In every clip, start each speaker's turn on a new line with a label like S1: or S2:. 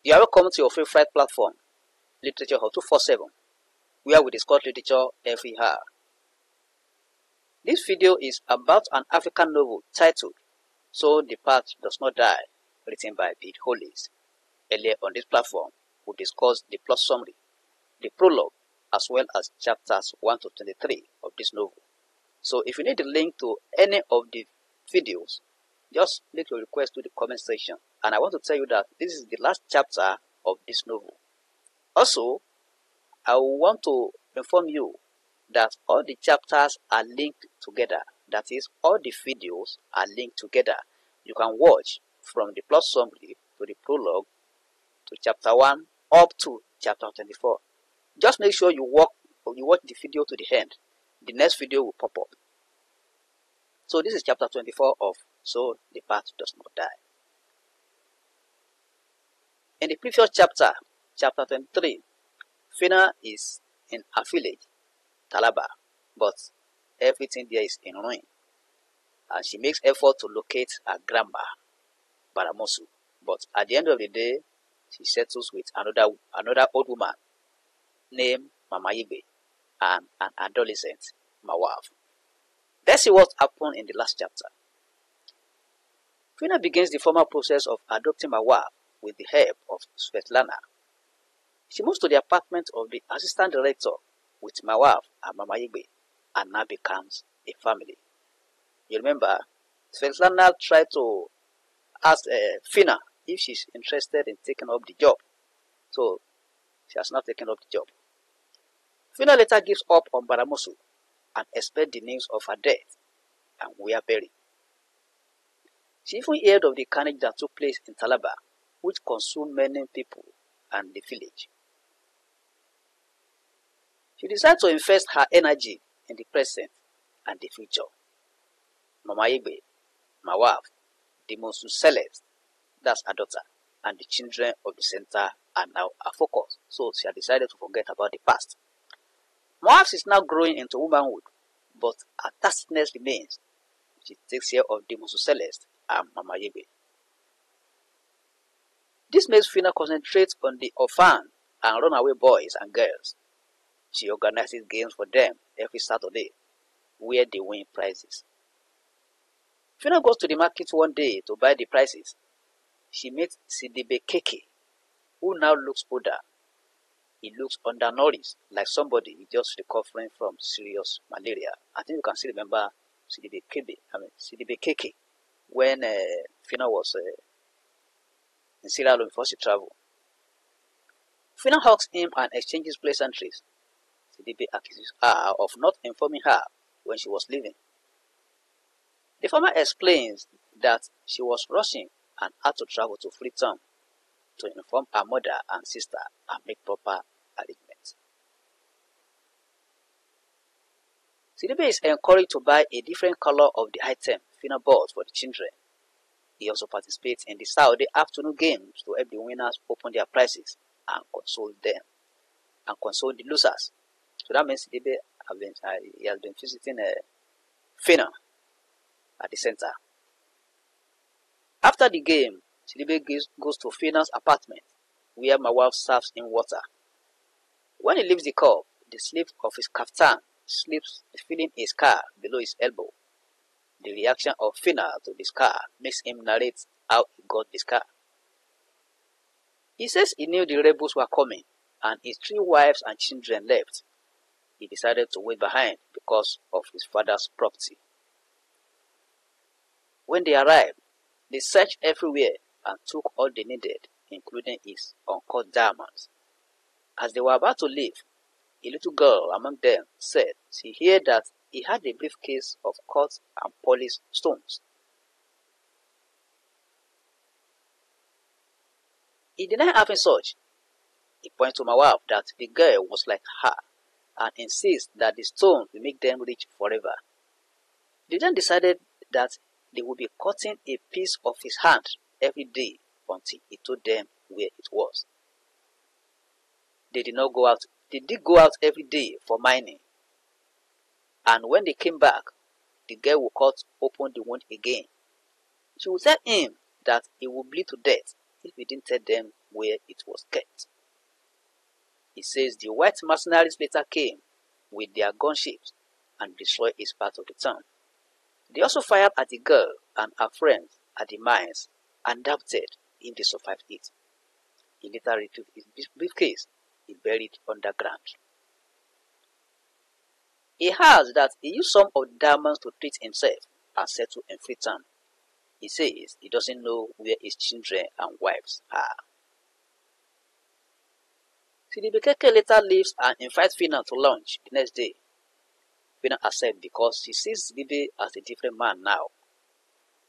S1: You are welcome to your favorite platform, Literature Hub 247, where we discuss literature every hour. This video is about an African novel titled So the Path Does Not Die, written by Pede Hollist. Earlier on this platform, we discussed the plot summary, the prologue, as well as chapters 1 to 23 of this novel. So if you need the link to any of the videos, just leave your request to the comment section. And I want to tell you that this is the last chapter of this novel. Also, I want to inform you that all the chapters are linked together. That is, all the videos are linked together. You can watch from the plot summary to the prologue to chapter 1 up to chapter 24. Just make sure you watch the video to the end. The next video will pop up. So this is chapter 24 of So the Path Does Not Die. In the previous chapter, chapter 23, Fina is in her village, Talaba, but everything there is in ruin. And she makes effort to locate her grandma, Baramosu. But at the end of the day, she settles with another old woman named Mama Ibe and an adolescent, Mawaf. Let's see what happened in the last chapter. Fina begins the formal process of adopting Mawaf with the help of Svetlana. She moves to the apartment of the assistant director with Mawaf and Mama Ibe and now becomes a family. You remember, Svetlana tried to ask Fina if she's interested in taking up the job. So, she has not taken up the job. Fina later gives up on Baramosu and expects the news of her death and where buried. She even heard of the carnage that took place in Talaba, which consumed many people and the village. She decided to invest her energy in the present and the future. Mama Ibe, Mawaf, the Monsu Celeste, that's her daughter, and the children of the center are now her focus. So she had decided to forget about the past. Mawaf is now growing into womanhood, but her tacitness remains. She takes care of the Monsu Celeste and Mama Ibe. This makes Fina concentrate on the orphan and runaway boys and girls. She organizes games for them every Saturday, where they win prizes. Fina goes to the market one day to buy the prizes. She meets Sidibe Keke, who now looks older. He looks undernourished, like somebody just recovering from serious malaria. I think you can still remember Sidibe Keke when Fina was in Sierra Leone before she traveled. Fina hugs him and exchanges pleasantries. Sidibe accuses her of not informing her when she was leaving. The farmer explains that she was rushing and had to travel to Freetown to inform her mother and sister and make proper arrangements. Sidibe is encouraged to buy a different color of the item Fina bought for the children. He also participates in the Saturday afternoon games to help the winners open their prizes and console them and console the losers. So that means Sidibe he has been visiting Fina at the center. After the game, Sidibe goes to Fina's apartment, where Mawaf serves him water. When he leaves the cup, the sleeve of his kaftan slips, filling a scar below his elbow. The reaction of Fina to the scar makes him narrate how he got the scar. He says he knew the rebels were coming, and his 3 wives and children left. He decided to wait behind because of his father's property. When they arrived, they searched everywhere and took all they needed, including his uncut diamonds. As they were about to leave, a little girl among them said she heard that he had a briefcase of cut and polished stones. He denied having such. He pointed to Mawaf that the girl was like her and insists that the stones will make them rich forever. They then decided that they would be cutting a piece of his hand every day until he told them where it was. They did go out every day for mining. And when they came back, the girl would cut open the wound again. She would tell him that he would bleed to death if he didn't tell them where it was kept. He says the white mercenaries later came with their gunships and destroyed his part of the town. They also fired at the girl and her friends at the mines and doubted if they survived it. He later retrieved his briefcase he buried underground. He adds that he used some of the diamonds to treat himself and settle in Freetown. He says he doesn't know where his children and wives are. Sidibekeke later leaves and invites Fina to lunch the next day. Fina accepts because she sees Sidibe as a different man now.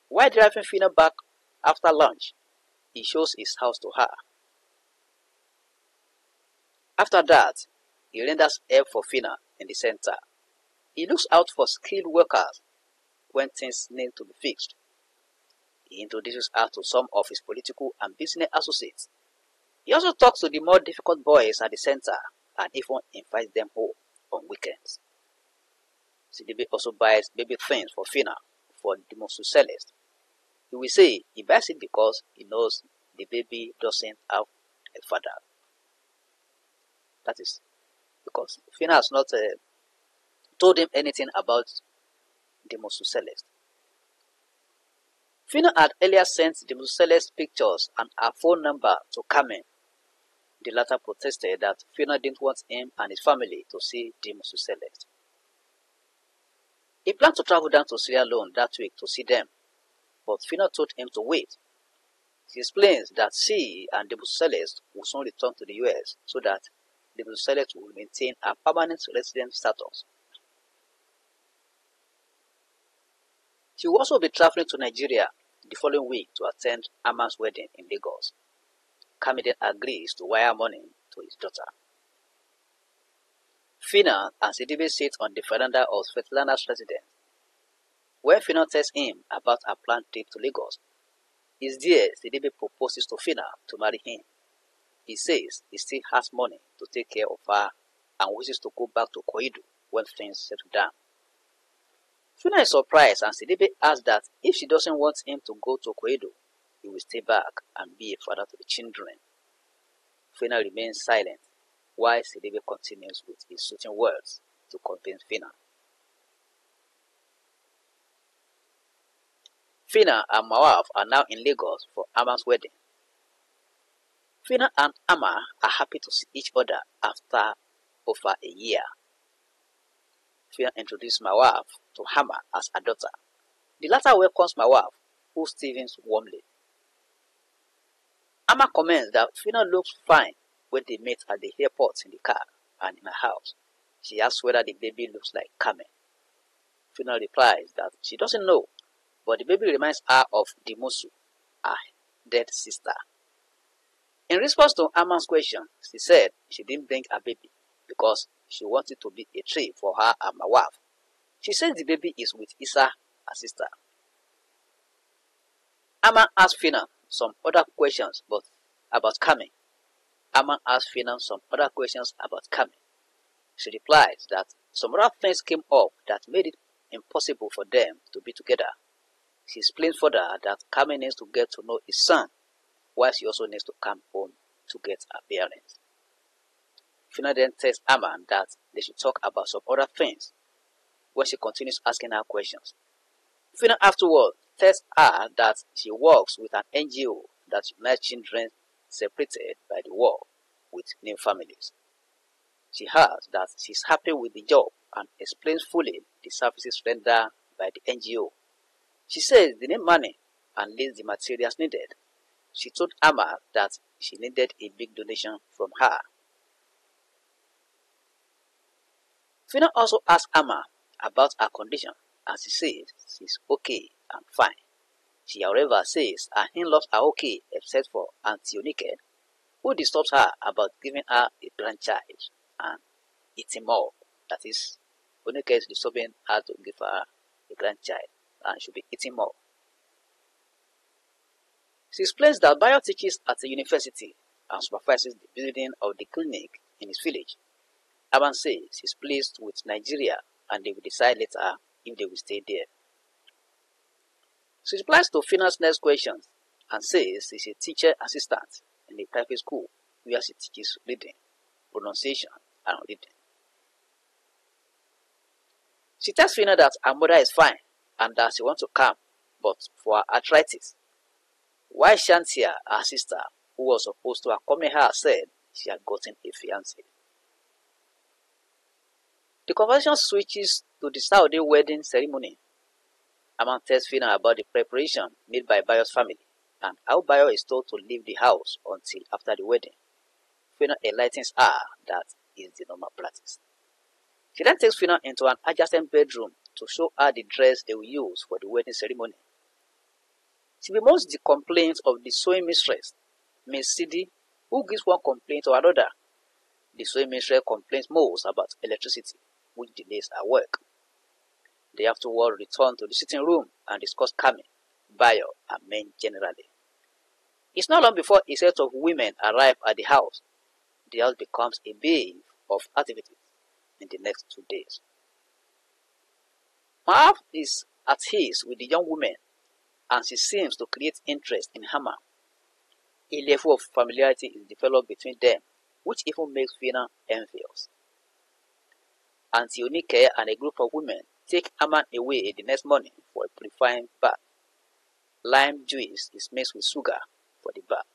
S1: While driving Fina back after lunch, he shows his house to her. After that, he renders help for Fina in the center. He looks out for skilled workers when things need to be fixed. He introduces her to some of his political and business associates. He also talks to the more difficult boys at the center and even invites them home on weekends. Sidibe also buys baby things for Fina for the Mosu Celeste. He will say he buys it because he knows the baby doesn't have a father. That is because Fina has not told him anything about the Mosu Celeste. Fina had earlier sent the Mosu Celeste pictures and her phone number to Carmen. The latter protested that Fina didn't want him and his family to see the Mosu Celeste. He planned to travel down to Sierra Leone that week to see them, but Fina told him to wait. She explains that she and the Mosu Celeste will soon return to the US so that the Mosu Celeste will maintain a permanent resident status. She will also be traveling to Nigeria the following week to attend Ama's wedding in Lagos. Carmen then agrees to wire money to his daughter. Fina and Sidibe sit on the veranda of Svetlana's residence. When Fina tells him about her planned trip to Lagos, it's there Sidibe proposes to Fina to marry him. He says he still has money to take care of her and wishes to go back to Koidu when things settle down. Fina is surprised and Sidibe asks that if she doesn't want him to go to Koidu, he will stay back and be a father to the children. Fina remains silent while Sidibe continues with his soothing words to convince Fina. Fina and Mawaf are now in Lagos for Ama's wedding. Fina and Ama are happy to see each other after over a year. Fina introduced Mawaf to Ama as her daughter. The latter welcomes Mawaf, who Stevens warmly. Ama comments that Fina looks fine when they met at the airport in the car and in her house. She asks whether the baby looks like Carmen. Fina replies that she doesn't know, but the baby reminds her of Dimosu, her dead sister. In response to Ama's question, she said she didn't bring a baby because she wanted to be a tree for her and Mawaf. She says the baby is with Isa, her sister. Ama asked Fina some other questions about Carmen. Ama asked Fina some other questions about Carmen. She replies that some other things came up that made it impossible for them to be together. She explains further that Carmen needs to get to know his son, while she also needs to come home to get her parents. Fina then tells Ama that they should talk about some other things when she continues asking her questions. Fina afterward tells her that she works with an NGO that unites children separated by the war with new families. She adds that she is happy with the job and explains fully the services rendered by the NGO. She says they need money and lists the materials needed. She told Ama that she needed a big donation from her. Fina also asked Ama about her condition and she says she's okay and fine. She however says her in-laws are okay except for Auntie Onike, who disturbs her about giving her a grandchild and eating more. That is, Onike is disturbing her to give her a grandchild and should be eating more. She explains that Bayo teaches at a university and supervises the building of the clinic in his village. Aban says he's pleased with Nigeria and they will decide later if they will stay there. She replies to Fina's next questions and says she's a teacher assistant in the private school where she teaches reading, pronunciation, and reading. She tells Fina that her mother is fine and that she wants to come, but for her arthritis. While Shantia, her sister, who was supposed to accompany her, said she had gotten a fiancé. The conversation switches to the Saturday wedding ceremony. Aman tells Fina about the preparation made by Bayo's family and how Bayo is told to leave the house until after the wedding. Fina enlightens her that is the normal practice. She then takes Fina into an adjacent bedroom to show her the dress they will use for the wedding ceremony. She bemoans the complaints of the sewing mistress, Miss Sidi, who gives one complaint to another. The sewing mistress complains most about electricity, which delays her work. They afterward return to the sitting room and discuss Kami, Bayo, and men generally. It's not long before a set of women arrive at the house. The house becomes a bay of activities in the next 2 days. Maaf is at ease with the young women, and she seems to create interest in Hama. A level of familiarity is developed between them, which even makes Fina envious. Auntie Onike and a group of women take Aman away the next morning for a purifying bath. Lime juice is mixed with sugar for the bath.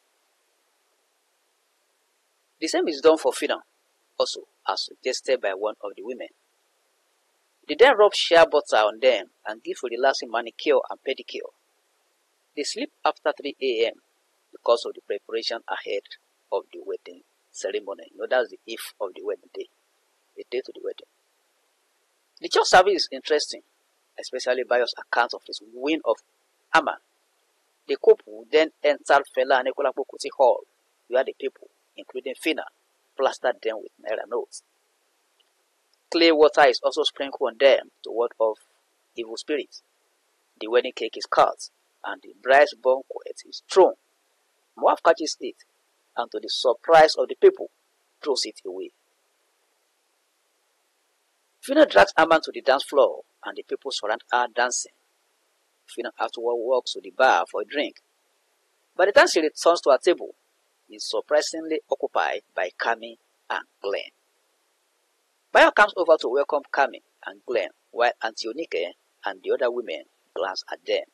S1: The same is done for Fina, also as suggested by one of the women. They then rub shea butter on them and give a relaxing manicure and pedicure. They sleep after 3 a.m. because of the preparation ahead of the wedding ceremony. That's the eve of the wedding day, the day to the wedding. The church service is interesting, especially Bayo's account of his win of Aman. The couple then entered Fela and Ekolapo Kuti Hall, where the people, including Fina, plastered them with naira notes. Clay water is also sprinkled on them to ward off evil spirits. The wedding cake is cut, and the bride's banquet is thrown. Moab catches it, and to the surprise of the people, throws it away. Fina drags Aman to the dance floor, and the people surround her dancing. Fina afterward walks to the bar for a drink. By the time she returns to her table, she is surprisingly occupied by Kami and Glenn. Bayo comes over to welcome Kami and Glenn, while Auntie Onike and the other women glance at them.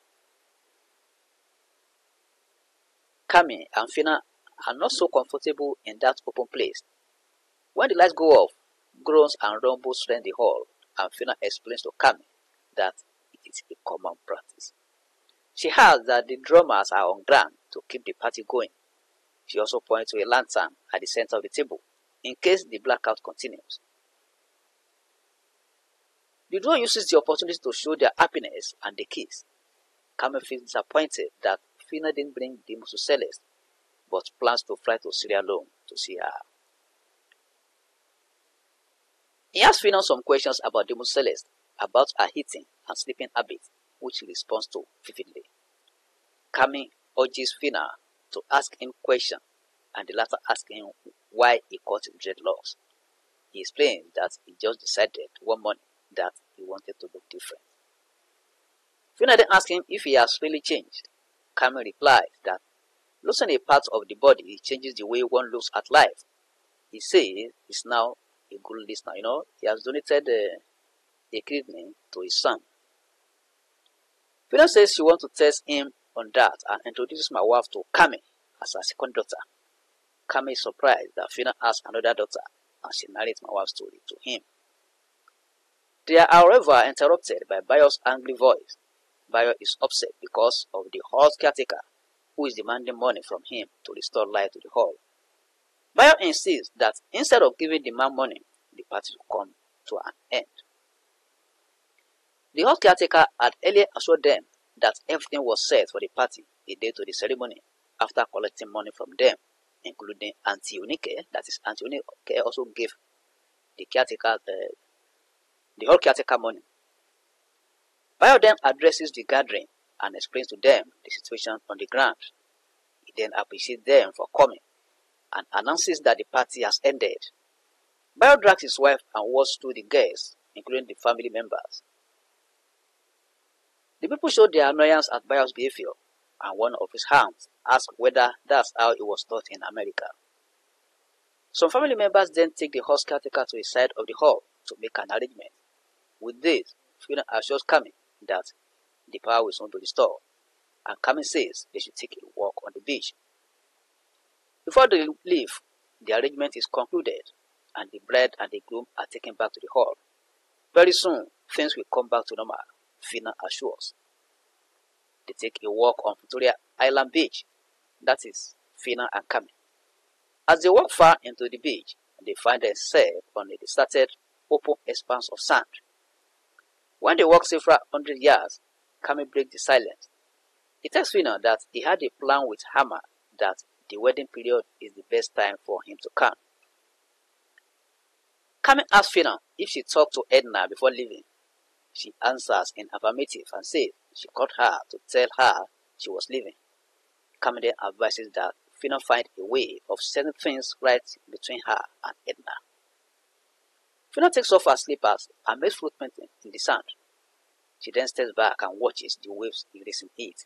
S1: Kami and Fina are not so comfortable in that open place. When the lights go off, groans and rumbles rend the hall, and Fina explains to Kami that it is a common practice. She adds that the drummers are on ground to keep the party going. She also points to a lantern at the center of the table, in case the blackout continues. The duo uses the opportunity to show their happiness and they kiss. Kami feels disappointed that Fina didn't bring Dimus to Celeste, but plans to fly to Sierra Leone to see her. He asks Fina some questions about Dimus Celeste, about her eating and sleeping habits, which he responds to vividly. Kami urges Fina to ask him questions, and the latter asks him why he cut his dreadlocks. He explains that he just decided one morning that he wanted to look different. Fina then asks him if he has really changed. Kami replies that losing a part of the body changes the way one looks at life. He says he's now a good listener. He has donated a kidney to his son. Fina says she wants to test him on that and introduces my wife to Kami as her second daughter. Kami is surprised that Fina has another daughter and she narrates my wife's story to him. They are, however, interrupted by Bayo's angry voice. Bayo is upset because of the hall's caretaker, who is demanding money from him to restore light to the hall. Bayo insists that instead of giving the man money, the party will come to an end. The hall caretaker had earlier assured them that everything was set for the party a day to the ceremony after collecting money from them, including Auntie Onike. That is, Auntie Onike also gave the caretaker the hall caretaker money. Bayo then addresses the gathering and explains to them the situation on the ground. He then appreciates them for coming and announces that the party has ended. Bayo drags his wife and walks through the guests, including the family members. The people show their annoyance at Bayo's behavior and one of his hands asked whether that's how it was taught in America. Some family members then take the horse caretaker to the side of the hall to make an arrangement. With this, Fiona assures Kami that the power will soon be restored, and Kami says they should take a walk on the beach. Before they leave, the arrangement is concluded, and the bride and the groom are taken back to the hall. Very soon, things will come back to normal, Fiona assures. They take a walk on Victoria Island Beach, that is, Fiona and Kami. As they walk far into the beach, they find themselves on a deserted, open expanse of sand. When they walk several hundred yards, Kami breaks the silence. He tells Fiona that he had a plan with Hammer that the wedding period is the best time for him to come. Kami asks Fiona if she talked to Edna before leaving. She answers in affirmative and says she called her to tell her she was leaving. Kami then advises that Fiona find a way of setting things right between her and Edna. Fiona takes off her slippers and makes footprints in the sand. She then steps back and watches the waves erasing it.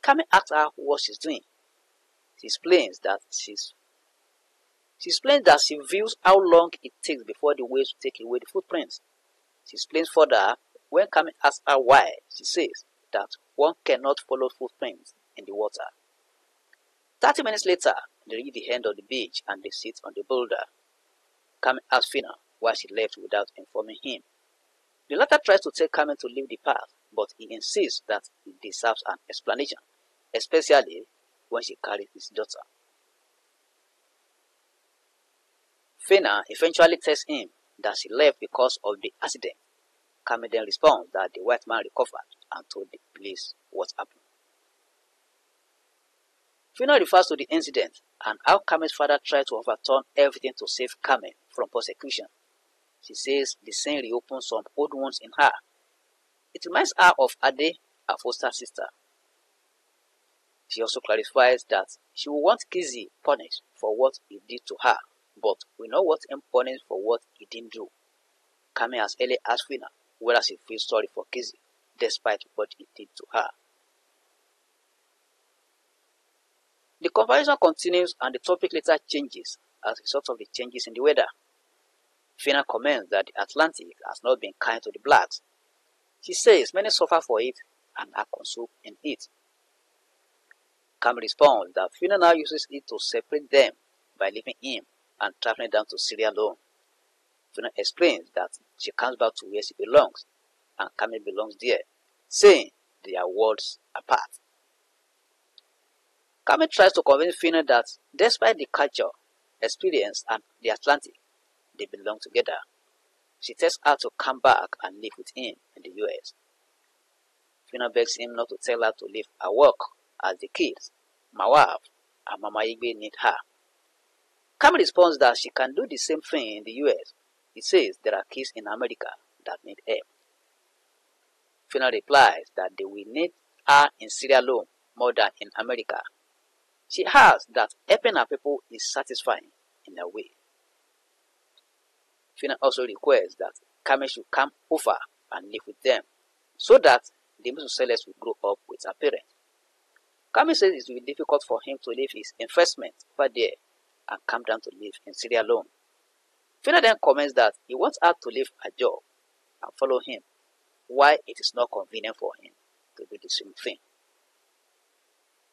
S1: Kami asks her what she's doing. She explains that she views how long it takes before the waves take away the footprints. She explains further when Kami asks her why. She says that one cannot follow footprints in the water. 30 minutes later, they reach the end of the beach and they sit on the boulder. Kami asks Fiona why she left without informing him. The latter tries to tell Kami to leave the path, but he insists that it deserves an explanation, especially when she carries his daughter. Fiona eventually tells him that she left because of the accident. Kami then responds that the white man recovered and told the police what happened. Fiona refers to the incident and how Kami's father tried to overturn everything to save Kami from prosecution. She says the scene reopens some old wounds in her. It reminds her of Ade, her foster sister. She also clarifies that she will want Kizzy punished for what he did to her, but will not want him punished for what he didn't do. Kami has earlier asked Fiona whether she feels sorry for Kizzy, despite what he did to her. The conversation continues and the topic later changes as a result of the changes in the weather. Fiona comments that the Atlantic has not been kind to the blacks. She says many suffer for it and are consumed in it. Kami responds that Fiona now uses it to separate them by leaving him and traveling down to Syria alone. Fiona explains that she comes back to where she belongs and Kami belongs there, saying they are worlds apart. Kami tries to convince Fiona that despite the culture, experience and the Atlantic, they belong together. She tells her to come back and live with him in the US. Fiona begs him not to tell her to leave her work as the kids, Mawab, and Mama Igbe need her. Kami responds that she can do the same thing in the US. He says there are kids in America that need help. Fiona replies that they will need her in Syria alone more than in America. She adds that helping her people is satisfying in a way. Fiona also requests that Kami should come over and live with them so that the Celeste will grow up with her parents. Kami says it will be difficult for him to leave his investment over there and come down to live in Syria alone. Fiona then comments that he wants her to leave her job and follow him, why it is not convenient for him to do the same thing.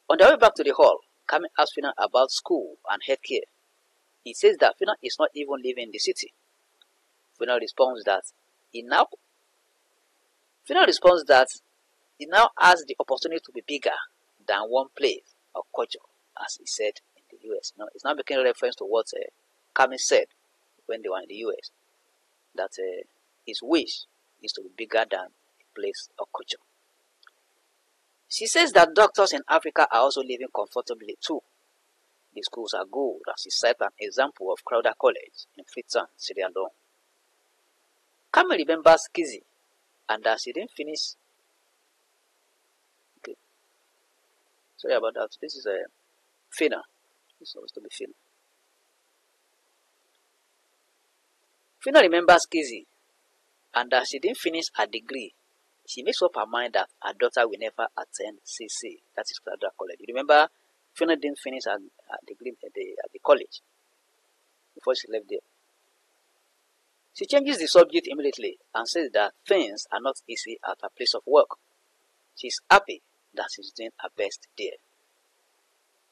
S1: On their way back to the hall, Kami asks Fiona about school and healthcare. He says that Fiona is not even living in the city. Fiona responds that he now has the opportunity to be bigger than one place or culture, as he said in the US. Now, it's not making reference to what Kami said when they were in the US, that his wish is to be bigger than a place or culture. She says that doctors in Africa are also living comfortably too. The schools are good, and she cites an example of Crowder College in Freetown, Sierra Leone. Kami remembers Kizzy, and that she didn't finish. Okay, sorry about that. This is a Fiona. This is supposed to be Fiona. Fiona remembers Kizzy, and that she didn't finish her degree she makes up her mind that her daughter will never attend CC, that is Graduate College. You remember, Fiona didn't finish her degree at the college before she left there. She changes the subject immediately and says that things are not easy at her place of work. She's happy that she's doing her best there.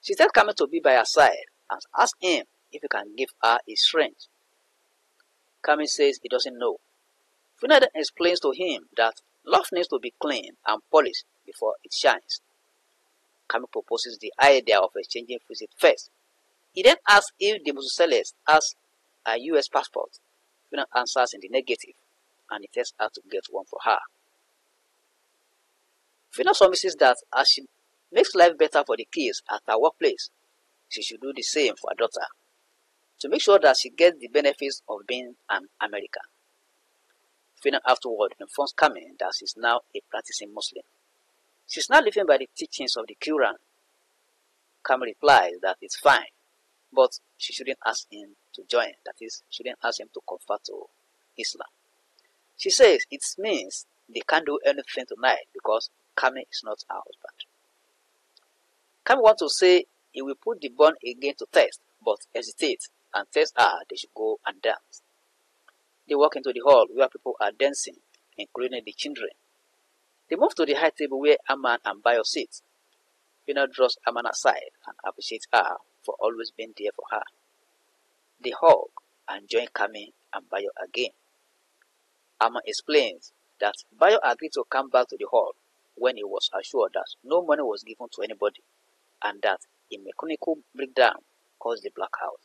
S1: She tells Kami to be by her side and asks him if he can give her his strength. Kami says he doesn't know. Fiona then explains to him that love needs to be clean and polished before it shines. Kami proposes the idea of exchanging visits first. He then asks if the Celeste has a US passport. Fiona answers in the negative, and he tells her to get one for her. Fiona submits that as she makes life better for the kids at her workplace, she should do the same for her daughter, to make sure that she gets the benefits of being an American. Fiona afterward informs Kami that she is now a practicing Muslim. She is now living by the teachings of the Quran. Kami replies that it's fine, but she shouldn't ask him to join, that is, shouldn't ask him to convert to Islam. She says it means they can't do anything tonight because Kami is not her husband. Kami wants to say he will put the born again to test, but hesitates and tells her they should go and dance. They walk into the hall where people are dancing, including the children. They move to the high table where Aman and Bayo sit. Fiona draws Aman aside and appreciates her for always being there for her. They hug and join Kami and Bayo again. Aman explains that Bayo agreed to come back to the hall when he was assured that no money was given to anybody and that a mechanical breakdown caused the blackout.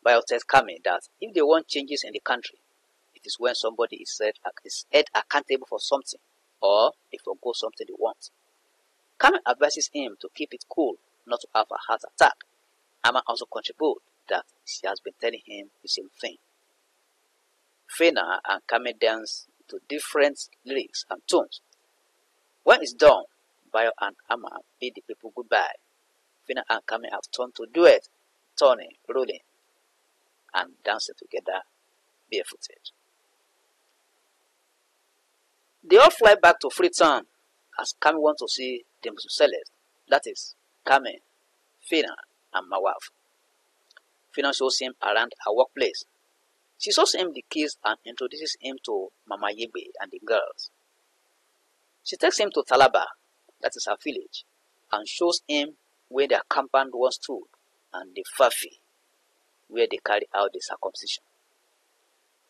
S1: Bayo tells Kami that if they want changes in the country, it is when somebody is held accountable for something or they forgo something they want. Kami advises him to keep it cool, not to have a heart attack. Amma also contributes that she has been telling him the same thing. Fiona and Kami dance to different lyrics and tunes. When it's done, Bayo and Amma bid the people goodbye. Fiona and Kami have turned to duet, turning, rolling, and dancing together barefooted. They all fly back to Freetown as Kami wants to see the Celeste, that is, Kami, Fiona, and Mawaf. Fiona shows him around her workplace. She shows him the keys and introduces him to Mama Yebe and the girls. She takes him to Talaba, that is her village, and shows him where their compound once stood and the Fafi, where they carry out the circumcision.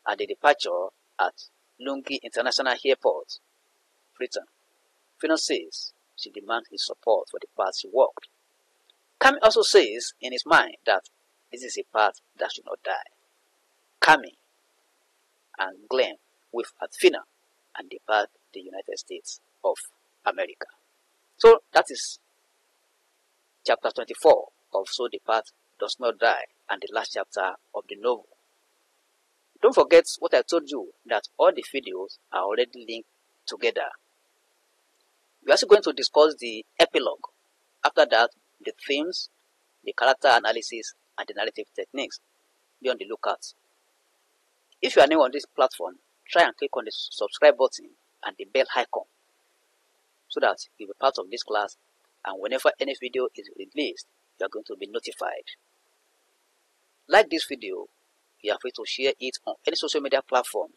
S1: At the departure at Lungi International Airport, Freetown, Fiona says she demands his support for the path she walked. Kami also says in his mind that this is a path that should not die. Kami and Glenn with at Fiona and depart the United States of America. So that is chapter 24 of So the Path Does Not Die and the last chapter of the novel. Don't forget what I told you, that all the videos are already linked together. We are also going to discuss the epilogue. After that, the themes, the character analysis, and the narrative techniques. Be on the lookout. If you are new on this platform, try and click on the subscribe button and the bell icon so that you'll be part of this class, and whenever any video is released, you are going to be notified. Like this video, you are free to share it on any social media platform.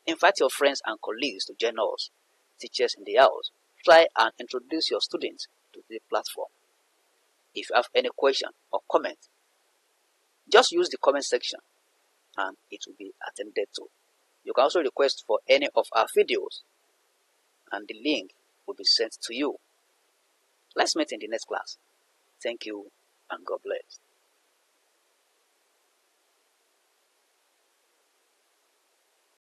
S1: Invite your friends and colleagues to join us, teachers in the house. Try and introduce your students to the platform. If you have any question or comment, just use the comment section and it will be attended to. You can also request for any of our videos and the link will be sent to you. Let's meet in the next class. Thank you and God bless.